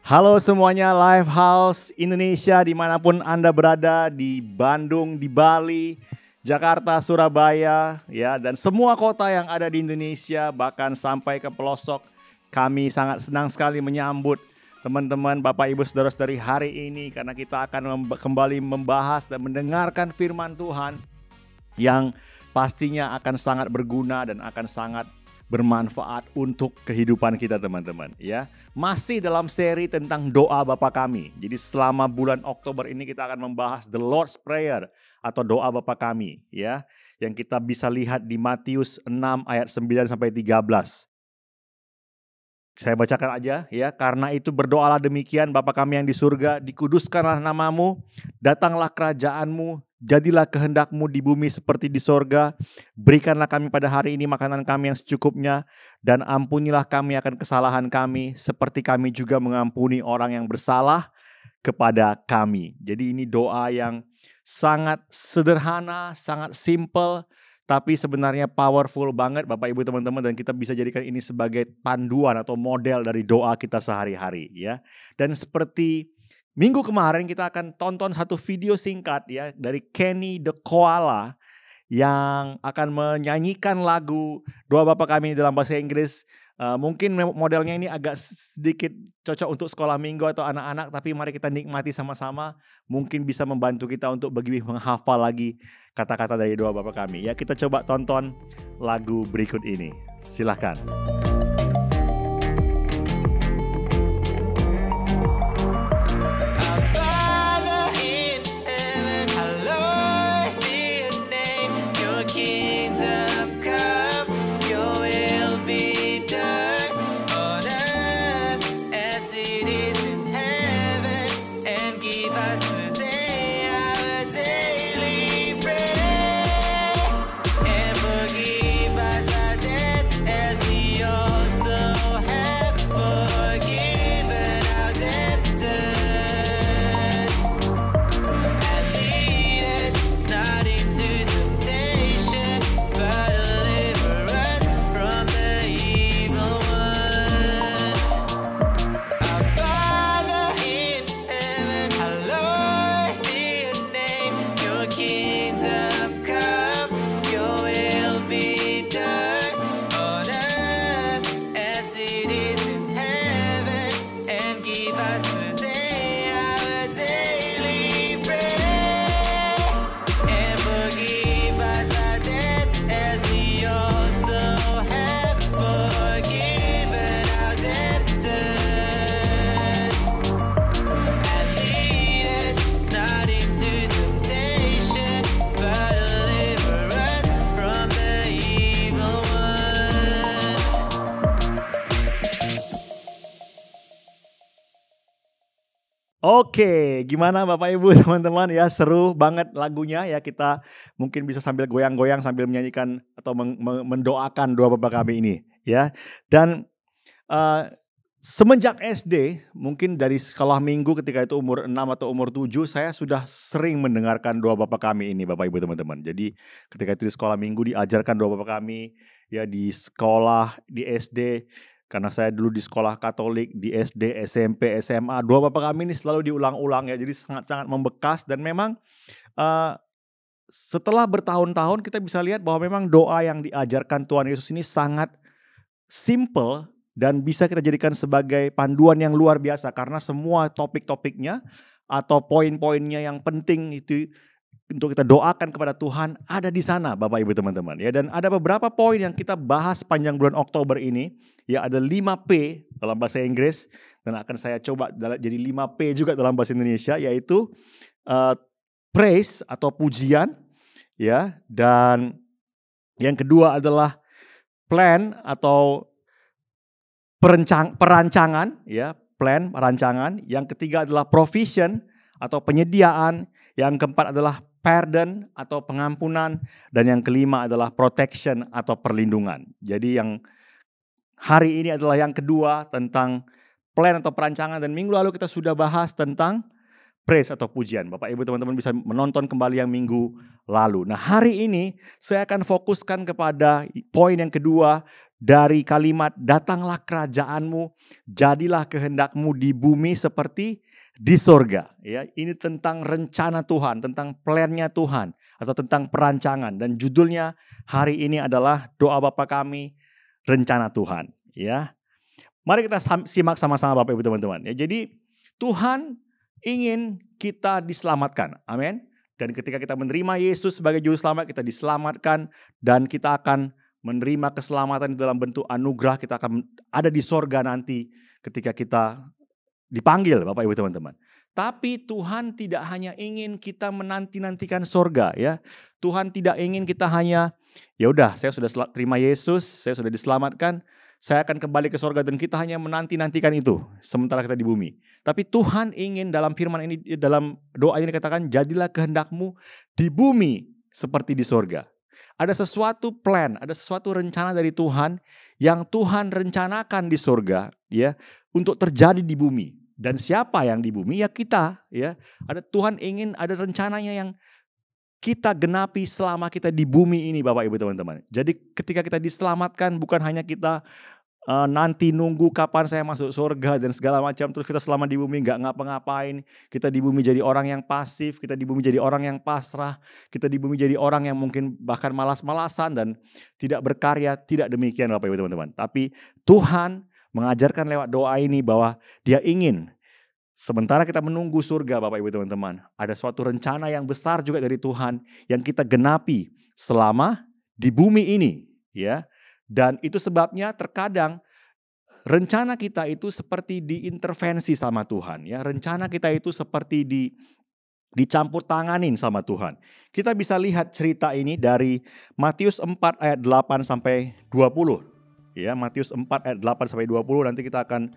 Halo semuanya, Live House Indonesia dimanapun Anda berada, di Bandung, di Bali, Jakarta, Surabaya, ya, dan semua kota yang ada di Indonesia, bahkan sampai ke pelosok. Kami sangat senang sekali menyambut teman-teman, Bapak Ibu Saudara-saudari hari ini, karena kita akan kembali membahas dan mendengarkan firman Tuhan yang pastinya akan sangat berguna dan akan sangat bermanfaat untuk kehidupan kita, teman-teman, ya. Masih dalam seri tentang doa Bapa Kami. Jadi selama bulan Oktober ini kita akan membahas The Lord's Prayer atau doa Bapa Kami, ya, yang kita bisa lihat di Matius 6 ayat 9 sampai 13. Saya bacakan aja, ya. Karena itu berdoalah demikian, Bapa kami yang di surga, dikuduskanlah namamu, datanglah kerajaanmu, jadilah kehendakmu di bumi seperti di sorga. Berikanlah kami pada hari ini makanan kami yang secukupnya, dan ampunilah kami akan kesalahan kami, seperti kami juga mengampuni orang yang bersalah kepada kami. Jadi ini doa yang sangat sederhana, sangat simple, tapi sebenarnya powerful banget Bapak Ibu teman-teman, dan kita bisa jadikan ini sebagai panduan atau model dari doa kita sehari-hari, ya. Dan seperti minggu kemarin kita akan tonton satu video singkat, ya, dari Kenny the Koala yang akan menyanyikan lagu doa Bapa Kami dalam bahasa Inggris. Mungkin modelnya ini agak sedikit cocok untuk sekolah minggu atau anak-anak, tapi mari kita nikmati sama-sama. Mungkin bisa membantu kita untuk lebih menghafal lagi kata-kata dari doa Bapa Kami. Ya, kita coba tonton lagu berikut ini. Silakan. Oke, gimana Bapak Ibu teman-teman, ya, seru banget lagunya, ya. Kita mungkin bisa sambil goyang-goyang sambil menyanyikan atau mendoakan doa Bapa Kami ini, ya. Dan semenjak SD, mungkin dari sekolah minggu ketika itu umur 6 atau umur 7, saya sudah sering mendengarkan doa Bapa Kami ini, Bapak Ibu teman-teman. Jadi ketika itu di sekolah minggu diajarkan doa Bapa Kami, ya, di sekolah, di SD. Karena saya dulu di sekolah Katolik, di SD, SMP, SMA, doa Bapa Kami ini selalu diulang-ulang, ya. Jadi sangat-sangat membekas, dan memang setelah bertahun-tahun kita bisa lihat bahwa memang doa yang diajarkan Tuhan Yesus ini sangat simple dan bisa kita jadikan sebagai panduan yang luar biasa, karena semua topik-topiknya atau poin-poinnya yang penting itu untuk kita doakan kepada Tuhan ada di sana, Bapak Ibu teman-teman, ya. Dan ada beberapa poin yang kita bahas panjang bulan Oktober ini, ya. Ada 5P dalam bahasa Inggris, dan akan saya coba jadi 5P juga dalam bahasa Indonesia, yaitu praise atau pujian, ya. Dan yang kedua adalah plan atau perancangan, ya, plan, perancangan. Yang ketiga adalah provision atau penyediaan. Yang keempat adalah pardon atau pengampunan, dan yang kelima adalah protection atau perlindungan. Jadi yang hari ini adalah yang kedua tentang plan atau perancangan, dan minggu lalu kita sudah bahas tentang praise atau pujian. Bapak Ibu teman-teman bisa menonton kembali yang minggu lalu. Nah, hari ini saya akan fokuskan kepada poin yang kedua, dari kalimat datanglah kerajaanmu, jadilah kehendakmu di bumi seperti di sorga. Ya, ini tentang rencana Tuhan, tentang plan-nya Tuhan atau tentang perancangan, dan judulnya hari ini adalah doa Bapa kami, rencana Tuhan. Ya, mari kita simak sama-sama Bapak Ibu teman-teman. Ya, jadi Tuhan ingin kita diselamatkan. Amin. Dan ketika kita menerima Yesus sebagai juru selamat, kita diselamatkan dan kita akan menerima keselamatan dalam bentuk anugerah. Kita akan ada di sorga nanti ketika kita dipanggil Bapak Ibu teman-teman. Tapi Tuhan tidak hanya ingin kita menanti-nantikan sorga ya. Tuhan tidak ingin kita hanya ya udah saya sudah terima Yesus, saya sudah diselamatkan, saya akan kembali ke sorga dan kita hanya menanti-nantikan itu sementara kita di bumi. Tapi Tuhan ingin dalam firman ini, dalam doa ini dikatakan jadilah kehendakmu di bumi seperti di sorga. Ada sesuatu plan, ada sesuatu rencana dari Tuhan yang Tuhan rencanakan di sorga ya untuk terjadi di bumi. Dan siapa yang di bumi? Ya kita ya. Ada Tuhan ingin ada rencananya yang kita genapi selama kita di bumi ini Bapak Ibu teman-teman. Jadi ketika kita diselamatkan bukan hanya kita nanti nunggu kapan saya masuk surga dan segala macam, terus kita selama di bumi nggak ngapa-ngapain, kita di bumi jadi orang yang pasif, kita di bumi jadi orang yang pasrah, kita di bumi jadi orang yang mungkin bahkan malas-malasan dan tidak berkarya. Tidak demikian Bapak Ibu teman-teman. Tapi Tuhan mengajarkan lewat doa ini bahwa Dia ingin sementara kita menunggu surga Bapak Ibu teman-teman, ada suatu rencana yang besar juga dari Tuhan yang kita genapi selama di bumi ini ya. Dan itu sebabnya terkadang rencana kita itu seperti diintervensi sama Tuhan ya. Rencana kita itu seperti dicampur tanganin sama Tuhan. Kita bisa lihat cerita ini dari Matius 4 ayat 8 sampai 20. Ya, Matius 4 ayat 8 sampai 20, nanti kita akan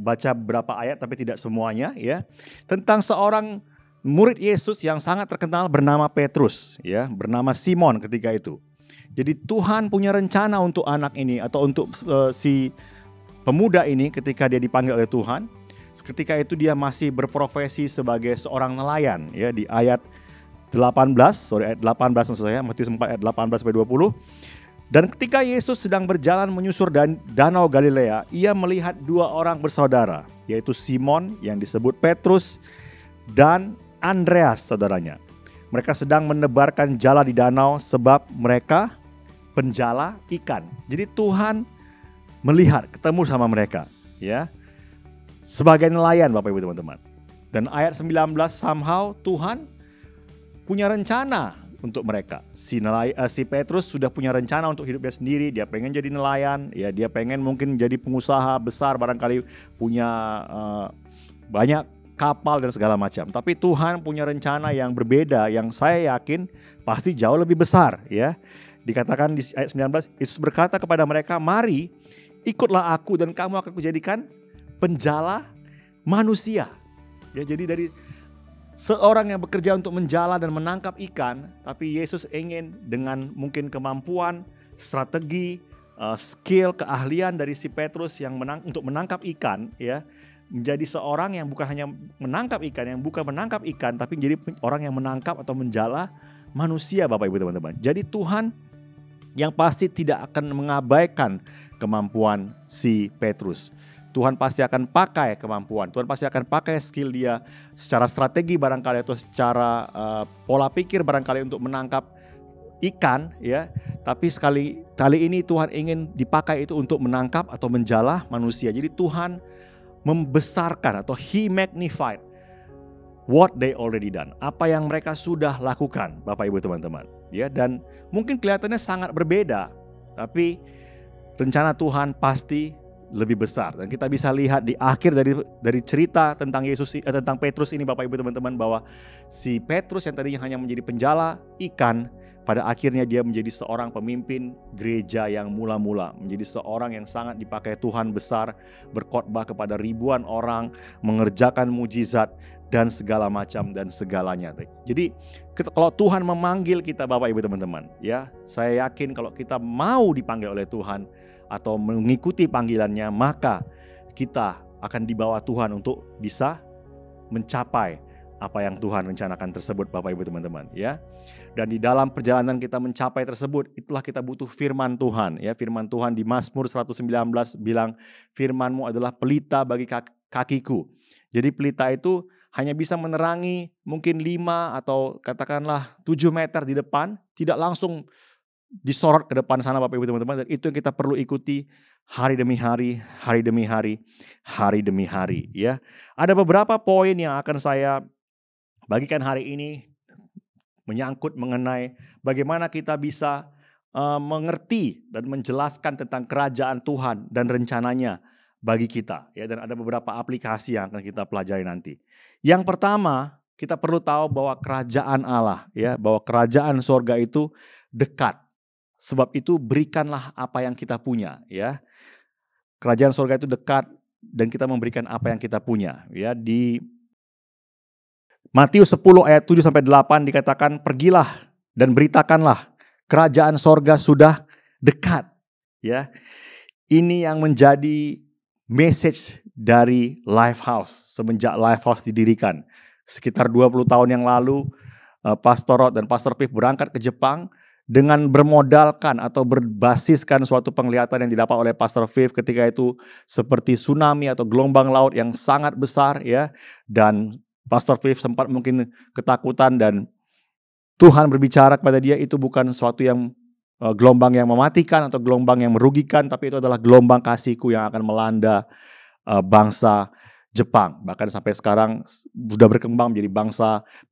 baca beberapa ayat tapi tidak semuanya ya. Tentang seorang murid Yesus yang sangat terkenal bernama Petrus ya, bernama Simon ketika itu. Jadi Tuhan punya rencana untuk anak ini atau untuk si pemuda ini ketika dia dipanggil oleh Tuhan. Ketika itu dia masih berprofesi sebagai seorang nelayan ya, di ayat 18 maksud saya, Matius 4 ayat 18 sampai 20. Dan ketika Yesus sedang berjalan menyusur danau Galilea, ia melihat dua orang bersaudara, yaitu Simon yang disebut Petrus dan Andreas saudaranya. Mereka sedang menebarkan jala di danau sebab mereka penjala ikan. Jadi Tuhan melihat, ketemu sama mereka ya. Sebagai nelayan Bapak Ibu teman-teman. Dan ayat 19, somehow Tuhan punya rencana untuk mereka. Si Petrus sudah punya rencana untuk hidupnya sendiri, dia pengen jadi nelayan, ya dia pengen mungkin jadi pengusaha besar, barangkali punya banyak kapal dan segala macam. Tapi Tuhan punya rencana yang berbeda yang saya yakin pasti jauh lebih besar ya. Dikatakan di ayat 19, Yesus berkata kepada mereka, "Mari, ikutlah aku dan kamu akan kujadikan penjala manusia." Ya, jadi dari seorang yang bekerja untuk menjala dan menangkap ikan, tapi Yesus ingin dengan mungkin kemampuan, strategi, skill, keahlian dari si Petrus yang untuk menangkap ikan ya, menjadi seorang yang bukan hanya menangkap ikan, yang bukan menangkap ikan, tapi menjadi orang yang menangkap atau menjala manusia Bapak Ibu teman-teman. Jadi Tuhan yang pasti tidak akan mengabaikan kemampuan si Petrus. Tuhan pasti akan pakai kemampuan, Tuhan pasti akan pakai skill dia secara strategi barangkali atau secara pola pikir barangkali untuk menangkap ikan ya. Tapi kali ini Tuhan ingin dipakai itu untuk menangkap atau menjala manusia. Jadi Tuhan membesarkan atau He magnified what they already done. Apa yang mereka sudah lakukan Bapak Ibu teman-teman. Ya, dan mungkin kelihatannya sangat berbeda, tapi rencana Tuhan pasti lebih besar. Dan kita bisa lihat di akhir dari cerita tentang tentang Petrus ini Bapak Ibu teman-teman, bahwa si Petrus yang tadinya hanya menjadi penjala ikan, pada akhirnya dia menjadi seorang pemimpin gereja yang mula-mula, menjadi seorang yang sangat dipakai Tuhan besar, berkhotbah kepada ribuan orang, mengerjakan mujizat dan segala macam dan segalanya. Jadi kalau Tuhan memanggil kita Bapak Ibu teman-teman ya, saya yakin kalau kita mau dipanggil oleh Tuhan atau mengikuti panggilannya, maka kita akan dibawa Tuhan untuk bisa mencapai apa yang Tuhan rencanakan tersebut, Bapak Ibu teman-teman, ya. Dan di dalam perjalanan kita mencapai tersebut, itulah kita butuh firman Tuhan, ya. Firman Tuhan di Mazmur 119 bilang, firman-Mu adalah pelita bagi kakiku. Jadi pelita itu hanya bisa menerangi mungkin 5 atau katakanlah 7 meter di depan, tidak langsung disorot ke depan sana, Bapak Ibu teman-teman. Dan itu yang kita perlu ikuti hari demi hari, hari demi hari, hari demi hari, ya. Ada beberapa poin yang akan saya bagikan hari ini menyangkut mengenai bagaimana kita bisa mengerti dan menjelaskan tentang kerajaan Tuhan dan rencananya bagi kita, ya. Dan ada beberapa aplikasi yang akan kita pelajari nanti. Yang pertama, kita perlu tahu bahwa kerajaan Allah, ya, bahwa kerajaan sorga itu dekat. Sebab itu berikanlah apa yang kita punya, ya. Kerajaan sorga itu dekat dan kita memberikan apa yang kita punya, ya. Di Matius 10 ayat 7 sampai 8 dikatakan, pergilah dan beritakanlah kerajaan sorga sudah dekat, ya. Ini yang menjadi message dari Lifehouse semenjak Lifehouse didirikan. Sekitar 20 tahun yang lalu, Pastor Rod dan Pastor Pip berangkat ke Jepang dengan bermodalkan atau berbasiskan suatu penglihatan yang didapat oleh Pastor Viv ketika itu seperti tsunami atau gelombang laut yang sangat besar, ya. Dan Pastor Viv sempat mungkin ketakutan dan Tuhan berbicara kepada dia, itu bukan suatu yang gelombang yang mematikan atau gelombang yang merugikan, tapi itu adalah gelombang kasihku yang akan melanda bangsa Jepang. Bahkan sampai sekarang sudah berkembang menjadi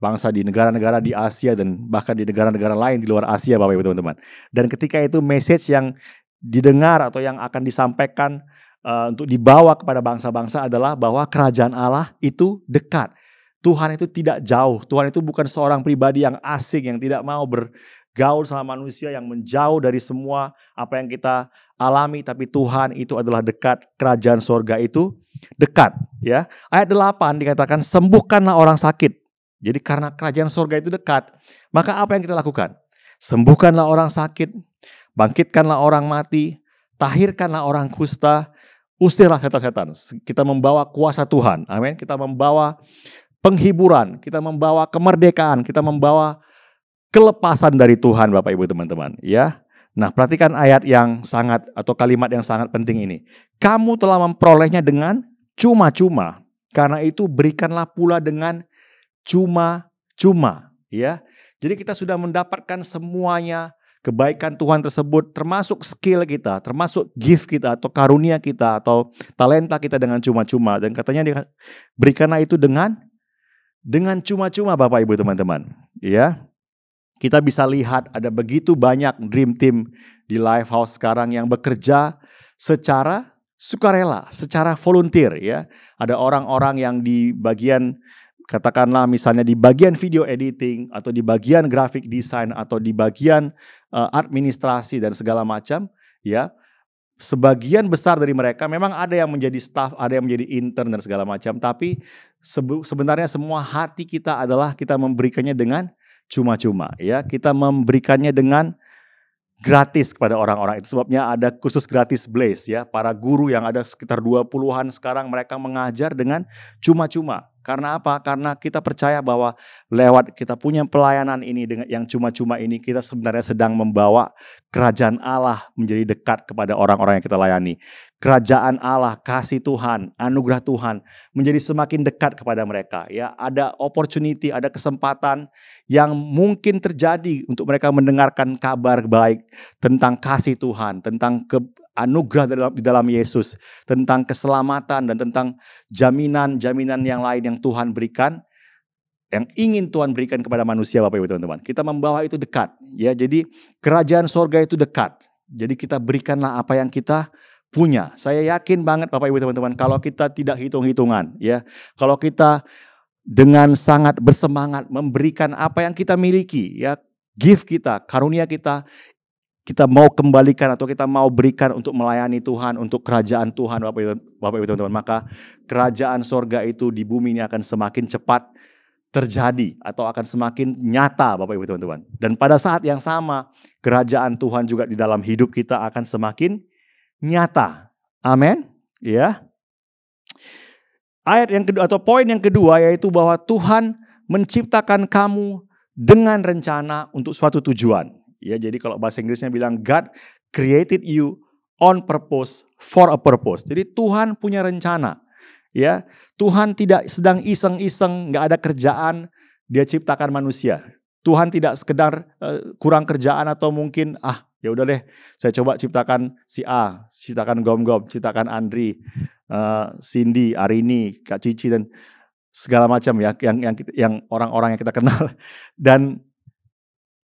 bangsa di negara-negara di Asia dan bahkan di negara-negara lain di luar Asia, Bapak Ibu teman-teman. Dan ketika itu message yang didengar atau yang akan disampaikan untuk dibawa kepada bangsa-bangsa adalah bahwa kerajaan Allah itu dekat. Tuhan itu tidak jauh. Tuhan itu bukan seorang pribadi yang asing, yang tidak mau bergaul sama manusia, yang menjauh dari semua apa yang kita alami. Tapi Tuhan itu adalah dekat. Kerajaan sorga itu dekat, ya. Ayat 8 dikatakan, sembuhkanlah orang sakit. Jadi karena kerajaan sorga itu dekat, maka apa yang kita lakukan? Sembuhkanlah orang sakit, bangkitkanlah orang mati, tahirkanlah orang kusta, usirlah setan-setan. Kita membawa kuasa Tuhan, amin. Kita membawa penghiburan, kita membawa kemerdekaan, kita membawa kelepasan dari Tuhan, Bapak Ibu teman-teman, ya. Nah, perhatikan ayat yang sangat atau kalimat yang sangat penting ini. Kamu telah memperolehnya dengan cuma-cuma, karena itu berikanlah pula dengan cuma-cuma, ya. Jadi kita sudah mendapatkan semuanya, kebaikan Tuhan tersebut, termasuk skill kita, termasuk gift kita atau karunia kita atau talenta kita dengan cuma-cuma. Dan katanya berikanlah itu dengan cuma-cuma, Bapak Ibu teman-teman, ya. Kita bisa lihat ada begitu banyak dream team di Lifehouse sekarang yang bekerja secara sukarela, secara volunteer, ya. Ada orang-orang yang di bagian, katakanlah misalnya di bagian video editing atau di bagian graphic design atau di bagian administrasi dan segala macam, ya. Sebagian besar dari mereka memang ada yang menjadi staff, ada yang menjadi intern dan segala macam. Tapi sebenarnya semua hati kita adalah kita memberikannya dengan cuma-cuma, ya. Kita memberikannya dengan gratis kepada orang-orang. Itu sebabnya ada kursus gratis Blaze, ya. Para guru yang ada sekitar 20-an sekarang mereka mengajar dengan cuma-cuma. Karena apa? Karena kita percaya bahwa lewat kita punya pelayanan ini dengan yang cuma-cuma ini, kita sebenarnya sedang membawa kerajaan Allah menjadi dekat kepada orang-orang yang kita layani. Kerajaan Allah, kasih Tuhan, anugerah Tuhan menjadi semakin dekat kepada mereka, ya. Ada opportunity, ada kesempatan yang mungkin terjadi untuk mereka mendengarkan kabar baik tentang kasih Tuhan, tentang anugerah di dalam Yesus, tentang keselamatan dan tentang jaminan-jaminan yang lain yang Tuhan berikan, yang ingin Tuhan berikan kepada manusia, Bapak Ibu teman-teman. Kita membawa itu dekat, ya. Jadi kerajaan sorga itu dekat. Jadi kita berikanlah apa yang kita punya. Saya yakin banget, Bapak Ibu teman-teman, kalau kita tidak hitung-hitungan, ya. Kalau kita dengan sangat bersemangat memberikan apa yang kita miliki, ya, gift kita, karunia kita mau kembalikan atau kita mau berikan untuk melayani Tuhan, untuk kerajaan Tuhan, Bapak Ibu teman-teman, maka kerajaan sorga itu di bumi ini akan semakin cepat terjadi atau akan semakin nyata, Bapak Ibu teman-teman. Dan pada saat yang sama, kerajaan Tuhan juga di dalam hidup kita akan semakin nyata. Amin, ya. Ayat yang kedua atau poin yang kedua yaitu bahwa Tuhan menciptakan kamu dengan rencana untuk suatu tujuan. Ya, jadi kalau bahasa Inggrisnya bilang God created you on purpose for a purpose. Jadi Tuhan punya rencana. Ya, Tuhan tidak sedang iseng-iseng, nggak ada kerjaan, dia ciptakan manusia. Tuhan tidak sekedar kurang kerjaan atau mungkin ya udah deh, saya coba ciptakan si A, ciptakan Gom-Gom, ciptakan Andri, Cindy, Arini, Kak Cici dan segala macam ya, yang orang-orang yang kita kenal. Dan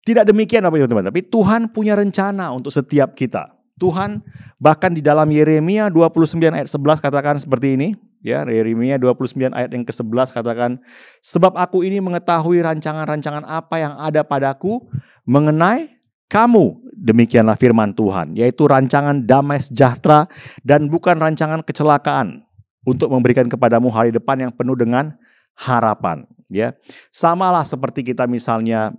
tidak demikian Bapak Ibu teman-teman, tapi Tuhan punya rencana untuk setiap kita. Tuhan bahkan di dalam Yeremia 29 ayat 11 katakan seperti ini. Ya, Yeremia 29 ayat yang ke-11 katakan, sebab aku ini mengetahui rancangan-rancangan apa yang ada padaku mengenai kamu. Demikianlah firman Tuhan, yaitu rancangan damai sejahtera dan bukan rancangan kecelakaan, untuk memberikan kepadamu hari depan yang penuh dengan harapan. Ya, samalah seperti kita misalnya,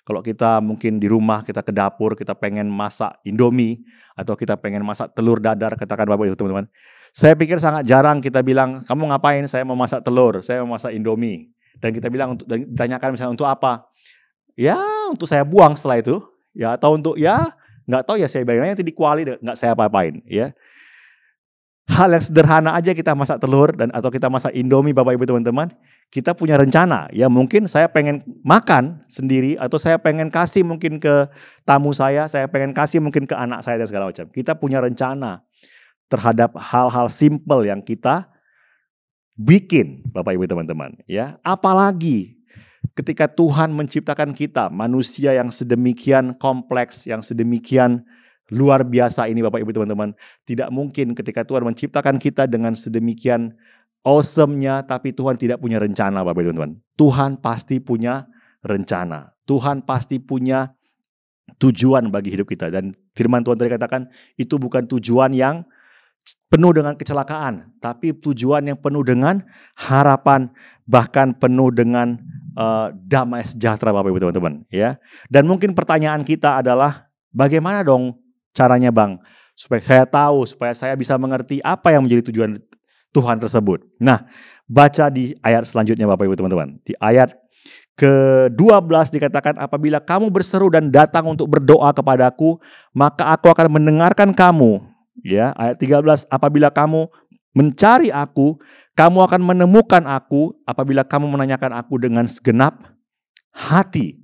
kalau kita mungkin di rumah, kita ke dapur, kita pengen masak Indomie, atau kita pengen masak telur dadar, katakan Bapak Ibu teman-teman. Saya pikir sangat jarang kita bilang, kamu ngapain? Saya mau masak telur, saya mau masak Indomie. Dan kita bilang, ditanyakan misalnya untuk apa? Ya, untuk saya buang setelah itu. Ya, atau untuk, nggak tahu ya, saya bayangnya nanti di kuali, nggak saya apa-apain. Ya. Hal yang sederhana aja kita masak telur, atau kita masak Indomie Bapak Ibu teman-teman. Kita punya rencana, ya mungkin saya pengen makan sendiri, atau saya pengen kasih mungkin ke tamu saya pengen kasih mungkin ke anak saya dan segala macam. Kita punya rencana terhadap hal-hal simple yang kita bikin Bapak Ibu teman-teman. Ya, apalagi ketika Tuhan menciptakan kita, manusia yang sedemikian kompleks, yang sedemikian luar biasa ini Bapak Ibu teman-teman. Tidak mungkin ketika Tuhan menciptakan kita dengan sedemikian awesome-nya, tapi Tuhan tidak punya rencana Bapak Ibu teman-teman. Tuhan pasti punya rencana. Tuhan pasti punya tujuan bagi hidup kita. Dan firman Tuhan tadi katakan, itu bukan tujuan yang penuh dengan kecelakaan, tapi tujuan yang penuh dengan harapan, bahkan penuh dengan damai sejahtera Bapak Ibu teman-teman. Ya. Dan mungkin pertanyaan kita adalah, bagaimana dong caranya Bang? Supaya saya tahu, supaya saya bisa mengerti apa yang menjadi tujuan Tuhan tersebut. Nah, baca di ayat selanjutnya Bapak Ibu teman-teman. Di ayat ke-12 dikatakan, apabila kamu berseru dan datang untuk berdoa kepadaku, maka aku akan mendengarkan kamu. Ya, ayat 13, apabila kamu mencari aku, kamu akan menemukan aku apabila kamu menanyakan aku dengan segenap hati.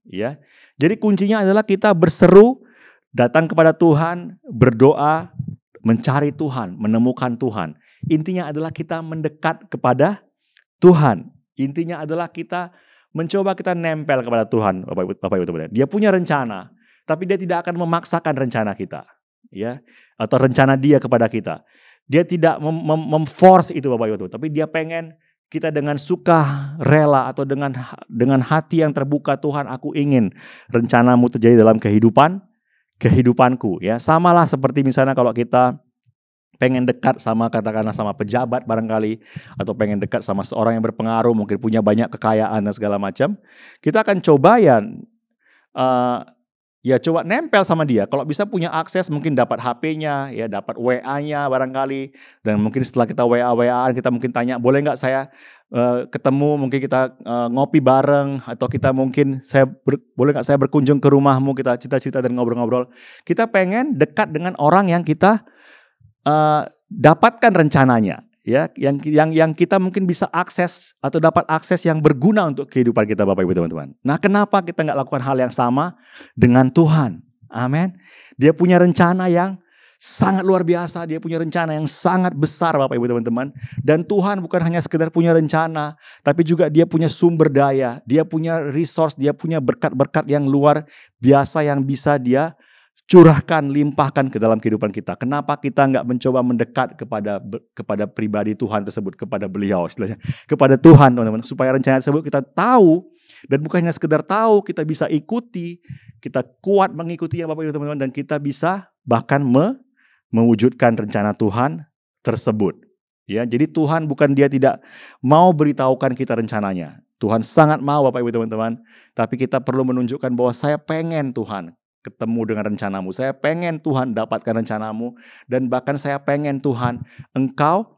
Ya. Jadi kuncinya adalah kita berseru, datang kepada Tuhan, berdoa, mencari Tuhan, menemukan Tuhan. Intinya adalah kita mendekat kepada Tuhan. Intinya adalah kita mencoba kita nempel kepada Tuhan, Bapak Ibu teman-teman. Dia punya rencana, tapi dia tidak akan memaksakan rencana kita. Ya, atau rencana dia kepada kita. Dia tidak memforce itu Bapak Ibu, tapi dia pengen kita dengan suka rela atau dengan hati yang terbuka, Tuhan aku ingin rencanamu terjadi dalam kehidupanku. Ya, samalah seperti misalnya kalau kita pengen dekat sama katakanlah sama pejabat barangkali, atau pengen dekat sama seorang yang berpengaruh, mungkin punya banyak kekayaan dan segala macam, kita akan coba ya coba nempel sama dia. Kalau bisa punya akses, mungkin dapat HP-nya, ya dapat WA-nya barangkali. Dan mungkin setelah kita WA-WA-an, kita mungkin tanya, boleh nggak saya ketemu, mungkin kita ngopi bareng, atau kita mungkin boleh nggak saya berkunjung ke rumahmu, kita cerita-cerita dan ngobrol-ngobrol. Kita pengen dekat dengan orang yang kita dapatkan rencananya. Ya, yang kita mungkin bisa akses atau dapat akses yang berguna untuk kehidupan kita Bapak Ibu teman-teman. Nah, kenapa kita nggak lakukan hal yang sama dengan Tuhan? Amin. Dia punya rencana yang sangat luar biasa, dia punya rencana yang sangat besar Bapak Ibu teman-teman. Dan Tuhan bukan hanya sekedar punya rencana, tapi juga dia punya sumber daya, dia punya resource, dia punya berkat-berkat yang luar biasa yang bisa dia curahkan, limpahkan ke dalam kehidupan kita. Kenapa kita nggak mencoba mendekat kepada pribadi Tuhan tersebut, kepada beliau, istilahnya, kepada Tuhan teman-teman, supaya rencana tersebut kita tahu, dan bukan hanya sekedar tahu, kita bisa ikuti, kita kuat mengikuti Bapak Ibu teman-teman, dan kita bisa bahkan mewujudkan rencana Tuhan tersebut. Ya, jadi Tuhan bukan dia tidak mau beritahukan kita rencananya. Tuhan sangat mau Bapak Ibu teman-teman, tapi kita perlu menunjukkan bahwa saya pengen Tuhan ketemu dengan rencanamu. Saya pengen Tuhan dapatkan rencanamu. Dan bahkan saya pengen Tuhan, Engkau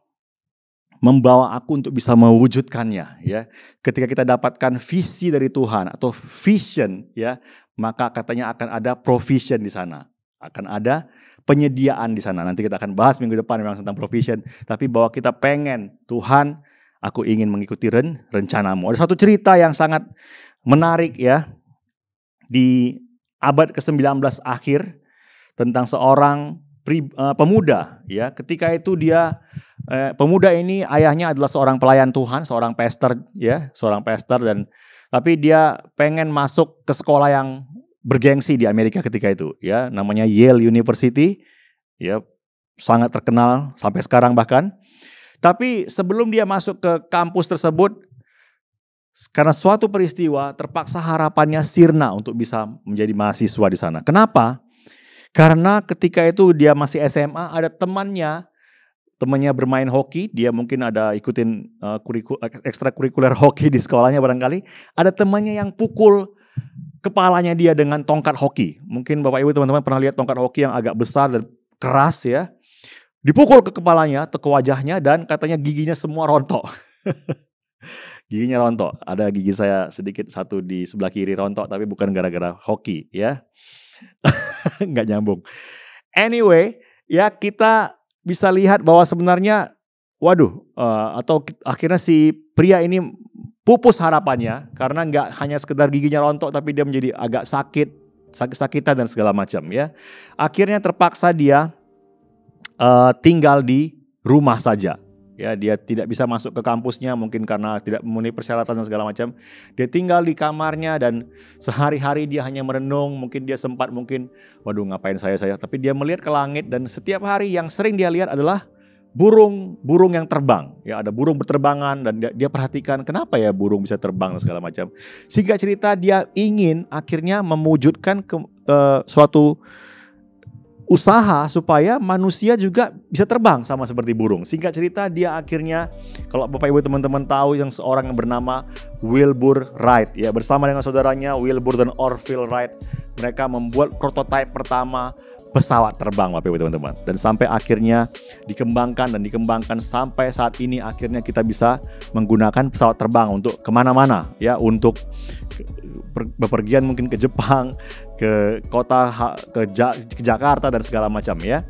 membawa aku untuk bisa mewujudkannya, ya. Ketika kita dapatkan visi dari Tuhan atau vision, ya, maka katanya akan ada provision di sana. Akan ada penyediaan di sana. Nanti kita akan bahas minggu depan memang tentang provision, tapi bahwa kita pengen, Tuhan, aku ingin mengikuti rencanamu. Ada satu cerita yang sangat menarik, ya, di abad ke-19 akhir tentang seorang pemuda, ya. Ketika itu dia pemuda ini ayahnya adalah seorang pelayan Tuhan, seorang pastor, ya, seorang pastor, dan tapi dia pengen masuk ke sekolah yang bergengsi di Amerika ketika itu, ya, namanya Yale University, ya, sangat terkenal sampai sekarang bahkan. Tapi sebelum dia masuk ke kampus tersebut, karena suatu peristiwa terpaksa harapannya sirna untuk bisa menjadi mahasiswa di sana. Kenapa? Karena ketika itu dia masih SMA, ada temannya bermain hoki, dia mungkin ada ikutin ekstrakurikuler hoki di sekolahnya barangkali. Ada temannya yang pukul kepalanya dia dengan tongkat hoki. Mungkin Bapak Ibu teman-teman pernah lihat tongkat hoki yang agak besar dan keras, ya. Dipukul ke kepalanya, ke wajahnya, dan katanya giginya semua rontok. Giginya rontok. Ada gigi saya sedikit satu di sebelah kiri rontok, tapi bukan gara-gara hoki, ya. Nggak nyambung. Anyway, ya, kita bisa lihat bahwa sebenarnya, atau akhirnya si pria ini pupus harapannya karena nggak hanya sekedar giginya rontok, tapi dia menjadi agak sakit-sakitan dan segala macam, ya. Akhirnya terpaksa dia tinggal di rumah saja. Ya, dia tidak bisa masuk ke kampusnya mungkin karena tidak memenuhi persyaratan dan segala macam. Dia tinggal di kamarnya dan sehari-hari dia hanya merenung. Mungkin dia sempat ngapain saya. Tapi dia melihat ke langit dan setiap hari yang sering dia lihat adalah burung yang terbang. Ya, ada burung berterbangan dan dia perhatikan kenapa ya burung bisa terbang dan segala macam. Singkat cerita dia ingin akhirnya mewujudkan suatu usaha supaya manusia juga bisa terbang sama seperti burung. Singkat cerita dia akhirnya, kalau Bapak Ibu teman-teman tahu, yang seorang yang bernama Wilbur Wright, ya, bersama dengan saudaranya Wilbur dan Orville Wright, mereka membuat prototipe pertama pesawat terbang, Bapak Ibu teman-teman. Dan sampai akhirnya dikembangkan sampai saat ini akhirnya kita bisa menggunakan pesawat terbang untuk kemana-mana, ya, untuk bepergian mungkin ke Jepang, ke Jakarta dan segala macam, ya.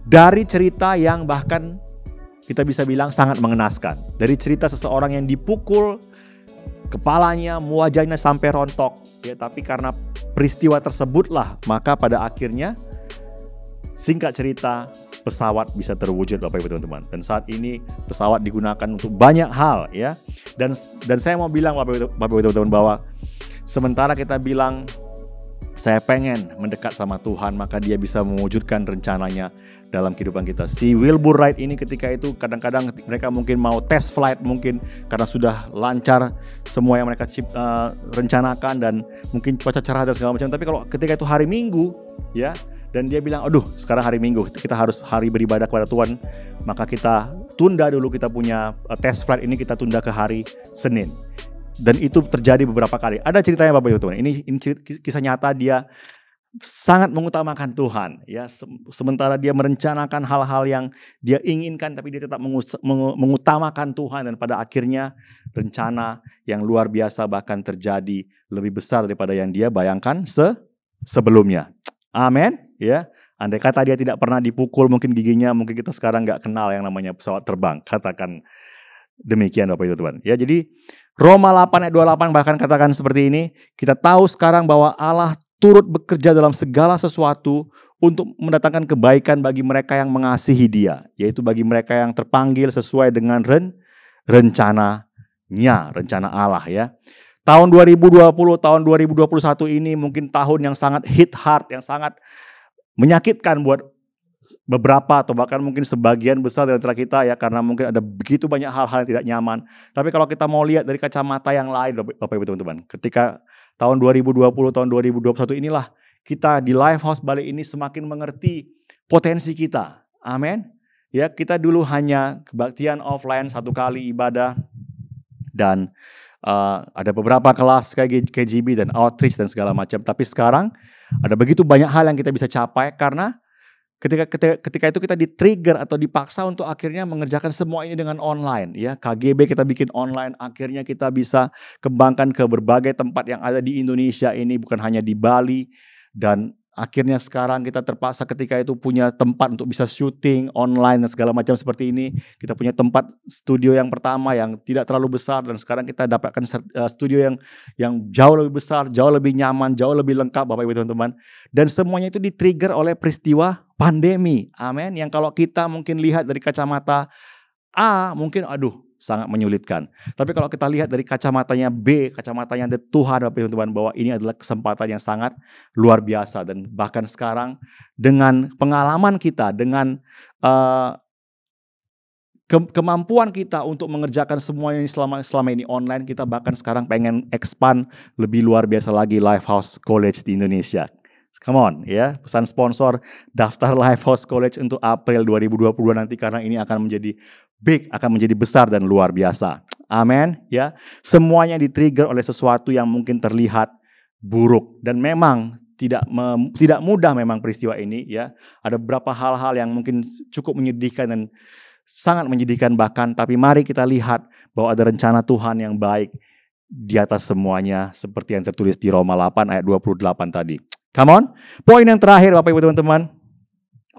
Dari cerita yang bahkan kita bisa bilang sangat mengenaskan. Dari cerita seseorang yang dipukul kepalanya, wajahnya sampai rontok, ya, tapi karena peristiwa tersebutlah maka pada akhirnya singkat cerita pesawat bisa terwujud, Bapak Ibu teman-teman. Dan saat ini pesawat digunakan untuk banyak hal, ya. Dan saya mau bilang Bapak Ibu teman-teman bahwa sementara kita bilang saya pengen mendekat sama Tuhan, maka dia bisa mewujudkan rencananya dalam kehidupan kita. Si Wilbur Wright ini ketika itu kadang-kadang mereka mungkin mau test flight mungkin karena sudah lancar semua yang mereka rencanakan dan mungkin cuaca cerah dan segala macam. Tapi kalau ketika itu hari Minggu, ya, dan dia bilang, aduh sekarang hari Minggu, kita harus hari beribadah kepada Tuhan, maka kita tunda dulu, kita punya test flight ini kita tunda ke hari Senin. Dan itu terjadi beberapa kali. Ada ceritanya Bapak Ibu teman. Ini kisah nyata, dia sangat mengutamakan Tuhan, ya. Sementara dia merencanakan hal-hal yang dia inginkan, tapi dia tetap mengutamakan Tuhan, dan pada akhirnya rencana yang luar biasa bahkan terjadi lebih besar daripada yang dia bayangkan sebelumnya. Amin, ya. Andai kata dia tidak pernah dipukul mungkin giginya, mungkin kita sekarang nggak kenal yang namanya pesawat terbang. Katakan demikian Bapak Ibu teman. Ya, jadi Roma 8 ayat 28 bahkan katakan seperti ini, kita tahu sekarang bahwa Allah turut bekerja dalam segala sesuatu untuk mendatangkan kebaikan bagi mereka yang mengasihi Dia, yaitu bagi mereka yang terpanggil sesuai dengan rencana Allah, ya. Tahun 2020, tahun 2021 ini mungkin tahun yang sangat hit hard, yang sangat menyakitkan buat beberapa atau bahkan mungkin sebagian besar dari antara kita, ya, karena mungkin ada begitu banyak hal-hal yang tidak nyaman. Tapi kalau kita mau lihat dari kacamata yang lain, Bapak Ibu teman-teman, ketika tahun 2020, tahun 2021 inilah kita di Lifehouse Bali ini semakin mengerti potensi kita. Amin. Ya, kita dulu hanya kebaktian offline 1 kali ibadah dan ada beberapa kelas kayak KGB dan outreach dan segala macam. Tapi sekarang ada begitu banyak hal yang kita bisa capai karena ketika itu kita di-trigger atau dipaksa untuk akhirnya mengerjakan semua ini dengan online, ya. KGB kita bikin online, akhirnya kita bisa kembangkan ke berbagai tempat yang ada di Indonesia ini, bukan hanya di Bali. Dan akhirnya sekarang kita terpaksa ketika itu punya tempat untuk bisa syuting online dan segala macam seperti ini. Kita punya tempat studio yang pertama yang tidak terlalu besar, dan sekarang kita dapatkan studio yang jauh lebih besar, jauh lebih nyaman, jauh lebih lengkap Bapak Ibu teman-teman. Dan semuanya itu di-trigger oleh peristiwa pandemi. Amin. Yang kalau kita mungkin lihat dari kacamata A, mungkin sangat menyulitkan. Tapi kalau kita lihat dari kacamatanya B, kacamatanya Tuhan Bapak Ibu teman-teman, bahwa ini adalah kesempatan yang sangat luar biasa. Dan bahkan sekarang dengan pengalaman kita, dengan kemampuan kita untuk mengerjakan semua ini selama ini online, kita bahkan sekarang pengen expand lebih luar biasa lagi Lifehouse College di Indonesia. Come on, ya, pesan sponsor, daftar Lifehouse College untuk April 2022 nanti, karena ini akan menjadi big, akan menjadi besar dan luar biasa. Amin, ya. Semuanya di-trigger oleh sesuatu yang mungkin terlihat buruk, dan memang tidak mudah memang peristiwa ini, ya. Ada beberapa hal-hal yang mungkin cukup menyedihkan dan sangat menyedihkan bahkan, tapi mari kita lihat bahwa ada rencana Tuhan yang baik di atas semuanya, seperti yang tertulis di Roma 8 ayat 28 tadi. Come on. Poin yang terakhir Bapak Ibu teman-teman.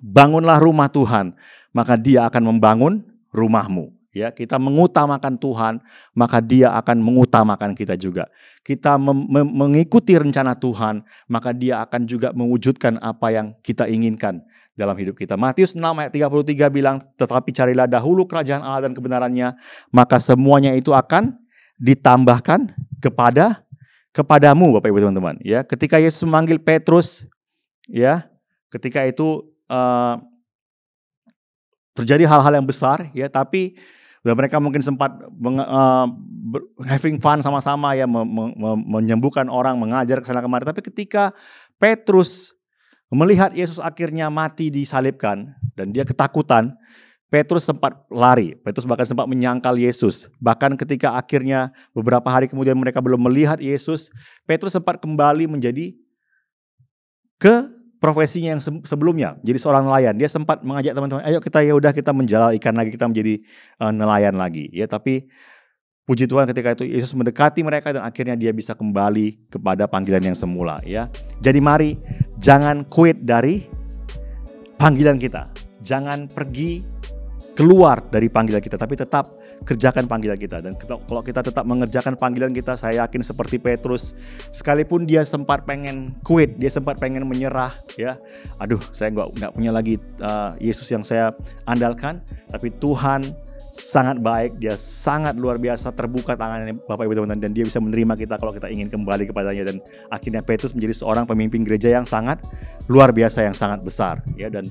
Bangunlah rumah Tuhan, maka Dia akan membangun rumahmu. Ya, kita mengutamakan Tuhan, maka Dia akan mengutamakan kita juga. Kita mengikuti rencana Tuhan, maka Dia akan juga mewujudkan apa yang kita inginkan dalam hidup kita. Matius 6 ayat 33 bilang, tetapi carilah dahulu kerajaan Allah dan kebenarannya, maka semuanya itu akan ditambahkan kepadamu Bapak Ibu teman-teman. Ya, ketika Yesus memanggil Petrus, ya, ketika itu terjadi hal-hal yang besar, ya, tapi mereka mungkin sempat having fun sama-sama, ya, menyembuhkan orang, mengajar kesana kemari. Tapi ketika Petrus melihat Yesus akhirnya mati disalibkan dan dia ketakutan, Petrus sempat lari. Petrus bahkan sempat menyangkal Yesus. Bahkan ketika akhirnya beberapa hari kemudian mereka belum melihat Yesus, Petrus sempat kembali menjadi ke profesinya yang sebelumnya, jadi seorang nelayan. Dia sempat mengajak teman-teman, ayo kita menjala ikan lagi, kita menjadi nelayan lagi. Ya, tapi puji Tuhan ketika itu Yesus mendekati mereka dan akhirnya dia bisa kembali kepada panggilan yang semula. Ya, jadi mari jangan quit dari panggilan kita, jangan pergi keluar dari panggilan kita, tapi tetap kerjakan panggilan kita. Dan kalau kita tetap mengerjakan panggilan kita, saya yakin seperti Petrus, sekalipun dia sempat pengen quit, dia sempat pengen menyerah, ya, saya nggak punya lagi Yesus yang saya andalkan, tapi Tuhan sangat baik, Dia sangat luar biasa, terbuka tangannya Bapak Ibu teman-teman, dan Dia bisa menerima kita kalau kita ingin kembali kepadanya. Dan akhirnya Petrus menjadi seorang pemimpin gereja yang sangat luar biasa, yang sangat besar, ya. Dan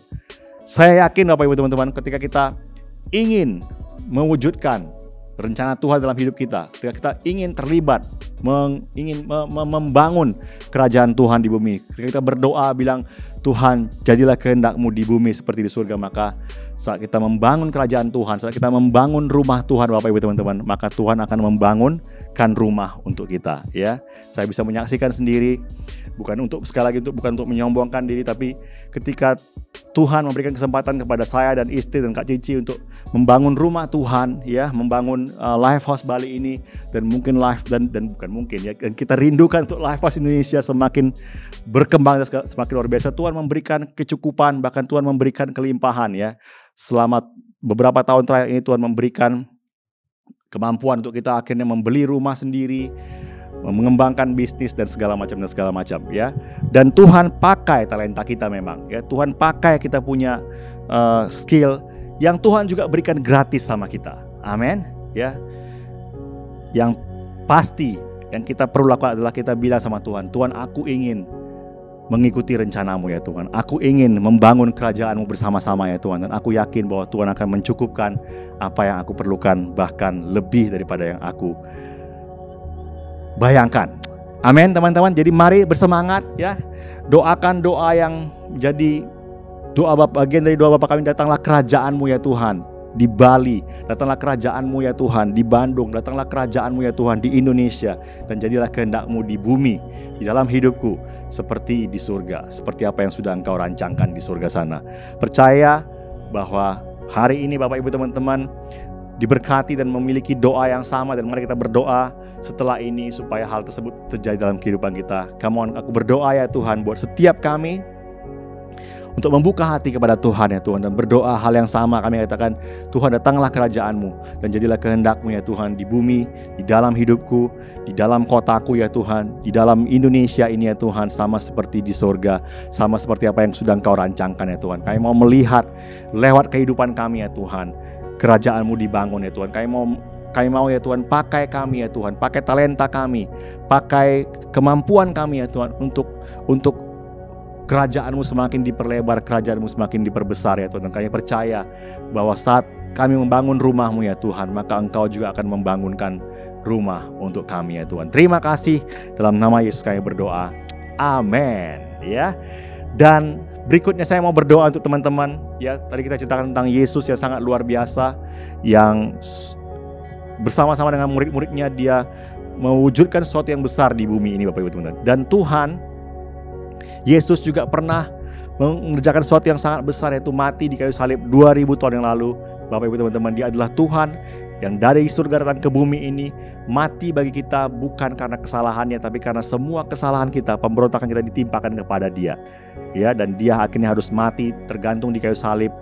saya yakin Bapak Ibu teman-teman, ketika kita ingin mewujudkan rencana Tuhan dalam hidup kita, ketika kita ingin terlibat, ingin membangun kerajaan Tuhan di bumi, ketika kita berdoa bilang, Tuhan jadilah kehendak-Mu di bumi seperti di surga, maka saat kita membangun kerajaan Tuhan, saat kita membangun rumah Tuhan Bapak Ibu teman-teman, maka Tuhan akan membangunkan rumah untuk kita, ya. Saya bisa menyaksikan sendiri, bukan untuk menyombongkan diri, tapi ketika Tuhan memberikan kesempatan kepada saya dan istri dan Kak Cici untuk membangun rumah Tuhan, ya, membangun Lifehouse Bali ini, dan mungkin dan kita rindukan untuk Lifehouse Indonesia semakin berkembang dan semakin luar biasa. Tuhan memberikan kecukupan, bahkan Tuhan memberikan kelimpahan, ya. Selama beberapa tahun terakhir ini Tuhan memberikan kemampuan untuk kita akhirnya membeli rumah sendiri, mengembangkan bisnis dan segala macam, ya. Dan Tuhan pakai talenta kita memang, ya. Tuhan pakai kita punya skill yang Tuhan juga berikan gratis sama kita. Amin, ya. Yang pasti yang kita perlu lakukan adalah kita bilang sama Tuhan, Tuhan, aku ingin mengikuti rencana-Mu, ya Tuhan. Aku ingin membangun kerajaan-Mu bersama-sama, ya Tuhan. Dan aku yakin bahwa Tuhan akan mencukupkan apa yang aku perlukan, bahkan lebih daripada yang aku bayangkan. Amin teman-teman. Jadi mari bersemangat, ya. Doakan doa yang menjadi bagian dari doa Bapa kami, datanglah kerajaan-Mu, ya Tuhan. di Bali, datanglah kerajaan-Mu ya Tuhan, di Bandung, datanglah kerajaan-Mu ya Tuhan, di Indonesia, dan jadilah kehendak-Mu di bumi, di dalam hidupku, seperti di surga, seperti apa yang sudah Engkau rancangkan di surga sana. Percaya bahwa hari ini Bapak Ibu teman-teman diberkati dan memiliki doa yang sama, dan mari kita berdoa setelah ini supaya hal tersebut terjadi dalam kehidupan kita. Come on, aku berdoa ya Tuhan buat setiap kami untuk membuka hati kepada Tuhan ya Tuhan, dan berdoa hal yang sama. Kami katakan, Tuhan datanglah kerajaan-Mu dan jadilah kehendak-Mu ya Tuhan, di bumi, di dalam hidupku, di dalam kotaku ya Tuhan, di dalam Indonesia ini ya Tuhan, sama seperti di surga, sama seperti apa yang sudah Engkau rancangkan ya Tuhan. Kami mau melihat lewat kehidupan kami ya Tuhan, kerajaan-Mu dibangun ya Tuhan. Kami mau ya Tuhan, pakai kami ya Tuhan, pakai talenta kami, pakai kemampuan kami ya Tuhan, untuk kerajaan-Mu semakin diperlebar, kerajaan-Mu semakin diperbesar ya Tuhan. Dan kami percaya bahwa saat kami membangun rumah-Mu ya Tuhan, maka Engkau juga akan membangunkan rumah untuk kami ya Tuhan. Terima kasih, dalam nama Yesus kami berdoa, amin ya. Dan berikutnya saya mau berdoa untuk teman-teman ya. Tadi kita ceritakan tentang Yesus yang sangat luar biasa, yang bersama-sama dengan murid-muridnya dia mewujudkan sesuatu yang besar di bumi ini Bapak Ibu teman-teman. Dan Tuhan Yesus juga pernah mengerjakan sesuatu yang sangat besar, yaitu mati di kayu salib 2000 tahun yang lalu. Bapak Ibu teman-teman, Dia adalah Tuhan yang dari surga datang ke bumi ini, mati bagi kita bukan karena kesalahannya, tapi karena semua kesalahan kita, pemberontakan kita ditimpakan kepada Dia. Ya, dan Dia akhirnya harus mati tergantung di kayu salib,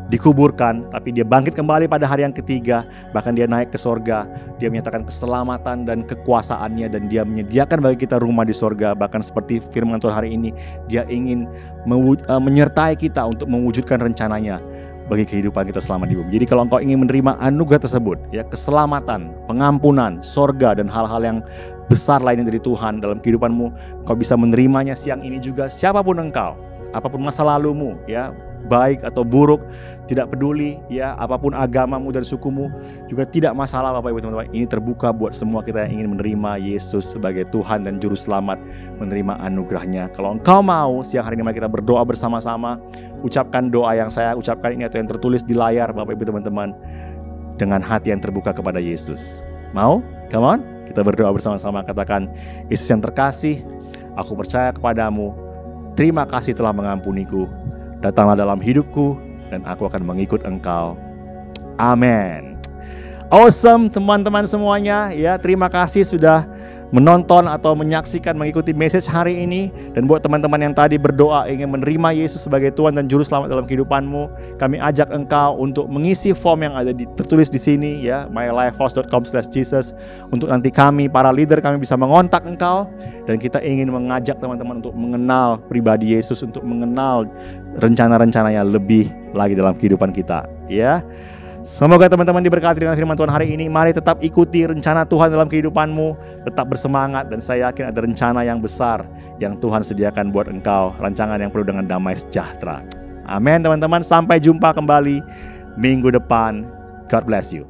dikuburkan, tapi Dia bangkit kembali pada hari yang ketiga. Bahkan Dia naik ke sorga. Dia menyatakan keselamatan dan kekuasaannya, dan Dia menyediakan bagi kita rumah di sorga. Bahkan seperti firman Tuhan hari ini, Dia ingin menyertai kita untuk mewujudkan rencananya bagi kehidupan kita selama di bumi. Jadi kalau engkau ingin menerima anugerah tersebut, ya, keselamatan, pengampunan, sorga, dan hal-hal yang besar lainnya dari Tuhan dalam kehidupanmu, engkau bisa menerimanya siang ini juga. Siapapun engkau, apapun masa lalumu, ya, baik atau buruk, tidak peduli ya, apapun agamamu dan sukumu, juga tidak masalah Bapak Ibu teman-teman. Ini terbuka buat semua kita yang ingin menerima Yesus sebagai Tuhan dan Juru Selamat, menerima anugerahnya. Kalau engkau mau, siang hari ini mari kita berdoa bersama-sama. Ucapkan doa yang saya ucapkan ini atau yang tertulis di layar Bapak Ibu teman-teman, dengan hati yang terbuka kepada Yesus. Mau? Come on, kita berdoa bersama-sama. Katakan, Yesus yang terkasih, aku percaya kepadamu. Terima kasih telah mengampuniku. Datanglah dalam hidupku dan aku akan mengikut Engkau. Amin. Awesome teman-teman semuanya ya. Terima kasih sudah menonton atau menyaksikan, mengikuti message hari ini. Dan buat teman-teman yang tadi berdoa ingin menerima Yesus sebagai Tuhan dan Juru Selamat dalam kehidupanmu, kami ajak engkau untuk mengisi form yang ada tertulis di sini ya, mylifehouse.com/jesus. Untuk nanti kami, para leader, kami bisa mengontak engkau. Dan kita ingin mengajak teman-teman untuk mengenal pribadi Yesus, untuk mengenal rencana-rencananya lebih lagi dalam kehidupan kita ya. Semoga teman-teman diberkati dengan firman Tuhan hari ini. Mari tetap ikuti rencana Tuhan dalam kehidupanmu. Tetap bersemangat, dan saya yakin ada rencana yang besar yang Tuhan sediakan buat engkau. Rancangan yang penuh dengan damai sejahtera. Amin teman-teman. Sampai jumpa kembali minggu depan. God bless you.